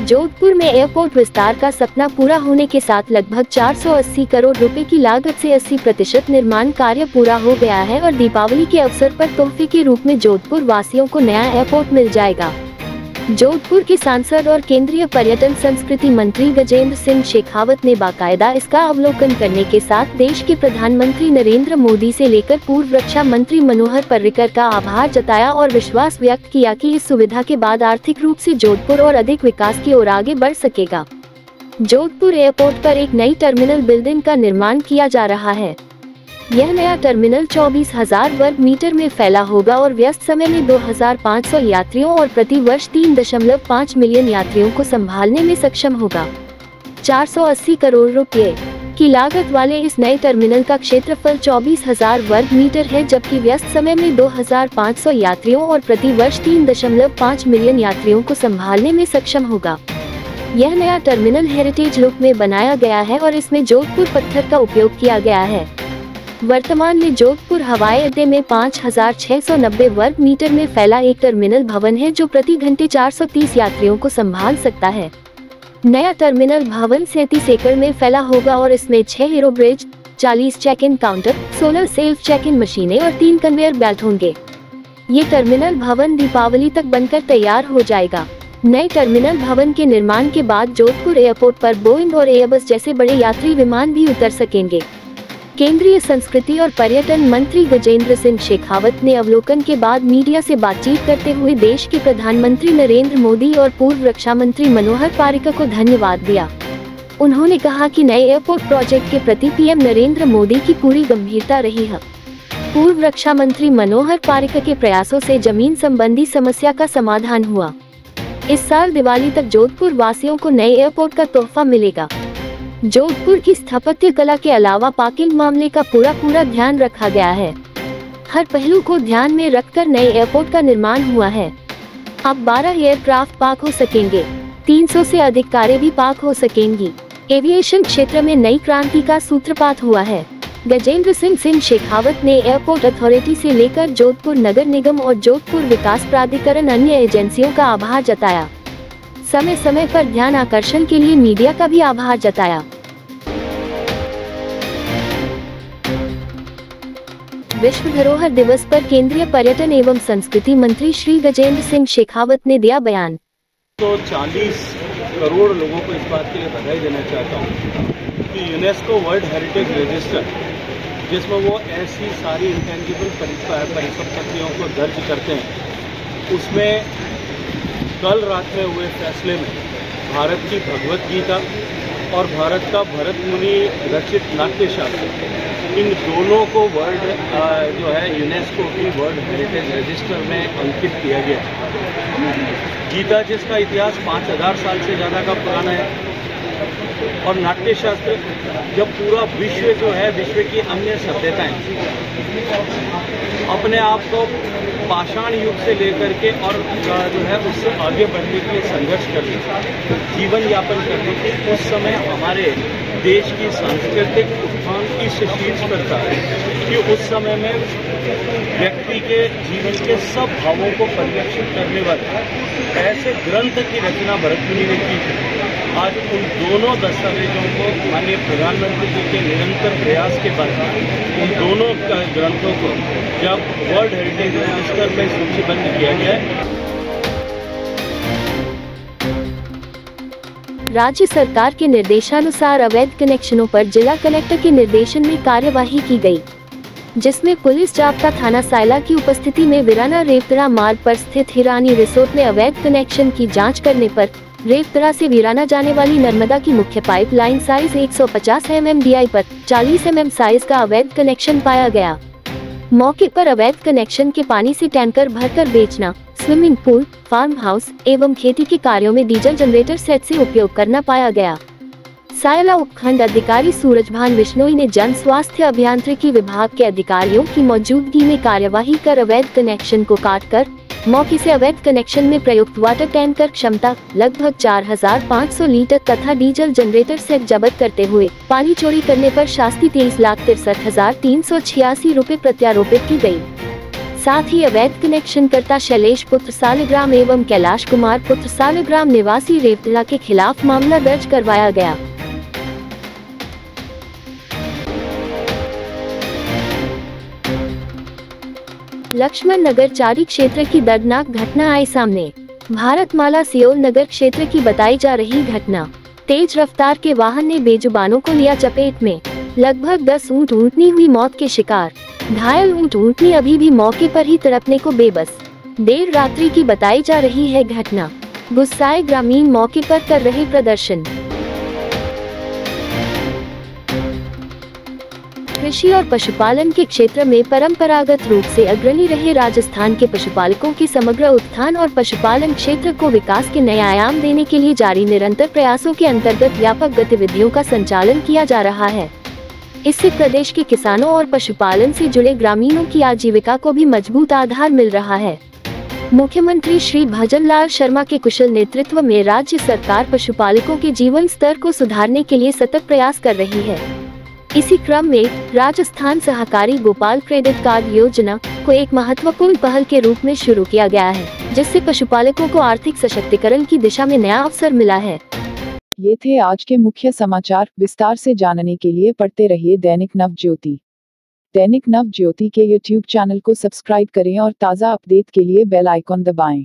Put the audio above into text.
जोधपुर में एयरपोर्ट विस्तार का सपना पूरा होने के साथ लगभग 480 करोड़ रुपए की लागत से 80% निर्माण कार्य पूरा हो गया है और दीपावली के अवसर पर तोहफे के रूप में जोधपुर वासियों को नया एयरपोर्ट मिल जाएगा। जोधपुर के सांसद और केंद्रीय पर्यटन संस्कृति मंत्री गजेंद्र सिंह शेखावत ने बाकायदा इसका अवलोकन करने के साथ देश के प्रधानमंत्री नरेंद्र मोदी से लेकर पूर्व रक्षा मंत्री मनोहर पर्रिकर का आभार जताया और विश्वास व्यक्त किया कि इस सुविधा के बाद आर्थिक रूप से जोधपुर और अधिक विकास की ओर आगे बढ़ सकेगा। जोधपुर एयरपोर्ट पर एक नई टर्मिनल बिल्डिंग का निर्माण किया जा रहा है। यह नया टर्मिनल 24,000 वर्ग मीटर में फैला होगा और व्यस्त समय में 2,500 यात्रियों और प्रति वर्ष 3.5 मिलियन यात्रियों को संभालने में सक्षम होगा। 480 करोड़ रुपए की लागत वाले इस नए टर्मिनल का क्षेत्रफल 24,000 वर्ग मीटर है, जबकि व्यस्त समय में 2,500 यात्रियों और प्रति वर्ष 3.5 मिलियन यात्रियों को संभालने में सक्षम होगा। यह नया टर्मिनल हेरिटेज लुक में बनाया गया है और इसमें जोधपुर पत्थर का उपयोग किया गया है। वर्तमान में जोधपुर हवाई अड्डे में 5,690 वर्ग मीटर में फैला एक टर्मिनल भवन है जो प्रति घंटे 430 यात्रियों को संभाल सकता है। नया टर्मिनल भवन 37 एकड़ में फैला होगा और इसमें 6 aero bridge, 40 check in counter, 16 self check in मशीनें और 3 कन्वेयर बेल्ट होंगे। ये टर्मिनल भवन दीपावली तक बनकर तैयार हो जाएगा। नए टर्मिनल भवन के निर्माण के बाद जोधपुर एयरपोर्ट पर बोइंग और एयरबस जैसे बड़े यात्री विमान भी उतर सकेंगे। केंद्रीय संस्कृति और पर्यटन मंत्री गजेंद्र सिंह शेखावत ने अवलोकन के बाद मीडिया से बातचीत करते हुए देश के प्रधानमंत्री नरेंद्र मोदी और पूर्व रक्षा मंत्री मनोहर पर्रिकर को धन्यवाद दिया। उन्होंने कहा कि नए एयरपोर्ट प्रोजेक्ट के प्रति पीएम नरेंद्र मोदी की पूरी गंभीरता रही है। पूर्व रक्षा मंत्री मनोहर पर्रिकर के प्रयासों से जमीन संबंधी समस्या का समाधान हुआ। इस साल दिवाली तक जोधपुर वासियों को नए एयरपोर्ट का तोहफा मिलेगा। जोधपुर की स्थापत्य कला के अलावा पार्किंग मामले का पूरा ध्यान रखा गया है। हर पहलू को ध्यान में रखकर नए एयरपोर्ट का निर्माण हुआ है। अब 12 एयरक्राफ्ट पार्क हो सकेंगे, 300 से अधिक कारें भी पार्क हो सकेंगी। एविएशन क्षेत्र में नई क्रांति का सूत्रपात हुआ है। गजेंद्र सिंह शेखावत ने एयरपोर्ट अथॉरिटी से लेकर जोधपुर नगर निगम और जोधपुर विकास प्राधिकरण अन्य एजेंसियों का आभार जताया। समय समय पर ध्यान आकर्षण के लिए मीडिया का भी आभार जताया। विश्व धरोहर दिवस पर केंद्रीय पर्यटन एवं संस्कृति मंत्री श्री गजेंद्र सिंह शेखावत ने दिया बयान। तो 40 करोड़ लोगों को इस बात के लिए बधाई देना चाहता हूँ कि यूनेस्को वर्ल्ड हेरिटेज रजिस्टर, जिसमें वो ऐसी सारी इंटेंजिबल परिसंपत्तियों को दर्ज करते हैं, उसमें कल रात में हुए फैसले में भारत की भगवत गीता और भारत का भरत मुनि रचित नाट्य शास्त्र, इन दोनों को वर्ल्ड जो है यूनेस्को की वर्ल्ड हेरिटेज रजिस्टर में अंकित किया गया। गीता जिसका इतिहास 5,000 साल से ज़्यादा का पुराना है और नाट्य शास्त्र जब पूरा विश्व जो है, विश्व की अन्य सभ्यताएं अपने आप को पाषाण युग से लेकर के और जो है उससे आगे बढ़ने के लिए संघर्ष करती थी, जीवन यापन करती थी, उस समय हमारे देश की सांस्कृतिक उत्थान इस शीर्ष पर था कि उस समय में व्यक्ति के जीवन के सब भावों को परिलक्षित करने वाले ऐसे ग्रंथ की रचना भरत मुनि ने की थी। आज उन दोनों दस्तावेजों को माननीय प्रधानमंत्री जी के निरंतर प्रयास के बाद उन दोनों ग्रंथों को जब वर्ल्ड हेरिटेज रजिस्टर में सूचीबद्ध किया गया है। राज्य सरकार के निर्देशानुसार अवैध कनेक्शनों पर जिला कलेक्टर के निर्देशन में कार्यवाही की गई, जिसमें पुलिस जाब्ता थाना सायला की उपस्थिति में वीराना रेवतरा मार्ग पर स्थित हिरानी रिसोर्ट में अवैध कनेक्शन की जांच करने पर रेवतरा से वीराना जाने वाली नर्मदा की मुख्य पाइपलाइन साइज 150 MMDI पर 40 mm साइज का अवैध कनेक्शन पाया गया। मौके पर अवैध कनेक्शन के पानी से टैंकर भरकर बेचना, स्विमिंग पूल, फार्म हाउस एवं खेती के कार्यों में डीजल जनरेटर सेट से उपयोग करना पाया गया। सायला उपखंड अधिकारी सूरजभान बिश्नोई ने जन स्वास्थ्य अभियांत्रिकी विभाग के अधिकारियों की मौजूदगी में कार्यवाही कर अवैध कनेक्शन को काटकर मौके से अवैध कनेक्शन में प्रयुक्त वाटर टैंकर क्षमता लगभग 4,500 लीटर तथा डीजल जनरेटर सेट जब्त करते हुए पानी चोरी करने पर शास्ति 23,63,386 रुपए प्रत्यारोपित की गई। साथ ही अवैध कनेक्शन करता शैलेश पुत्र सालिग्राम एवं कैलाश कुमार पुत्र सालिग्राम निवासी रेवतला के खिलाफ मामला दर्ज करवाया गया। लक्ष्मण नगर चारी क्षेत्र की दर्दनाक घटना आई सामने। भारतमाला सियोल नगर क्षेत्र की बताई जा रही घटना। तेज रफ्तार के वाहन ने बेजुबानों को लिया चपेट में। लगभग 10 ऊंट ऊंटनी हुई मौत के शिकार। घायल ऊंट ऊंटनी अभी भी मौके पर ही तड़पने को बेबस। देर रात्रि की बताई जा रही है घटना। गुस्साए ग्रामीण मौके पर कर रहे प्रदर्शन। कृषि और पशुपालन के क्षेत्र में परंपरागत रूप से अग्रणी रहे राजस्थान के पशुपालकों के समग्र उत्थान और पशुपालन क्षेत्र को विकास के नए आयाम देने के लिए जारी निरंतर प्रयासों के अंतर्गत व्यापक गतिविधियों का संचालन किया जा रहा है। इससे प्रदेश के किसानों और पशुपालन से जुड़े ग्रामीणों की आजीविका को भी मजबूत आधार मिल रहा है। मुख्यमंत्री श्री भजनलाल शर्मा के कुशल नेतृत्व में राज्य सरकार पशुपालकों के जीवन स्तर को सुधारने के लिए सतत प्रयास कर रही है। इसी क्रम में राजस्थान सहकारी गोपाल क्रेडिट कार्ड योजना को एक महत्वपूर्ण पहल के रूप में शुरू किया गया है, जिससे पशुपालकों को आर्थिक सशक्तिकरण की दिशा में नया अवसर मिला है। ये थे आज के मुख्य समाचार। विस्तार से जानने के लिए पढ़ते रहिए दैनिक नवज्योति। दैनिक नवज्योति के YouTube चैनल को सब्सक्राइब करें और ताज़ा अपडेट के लिए बेल आइकॉन दबाएं।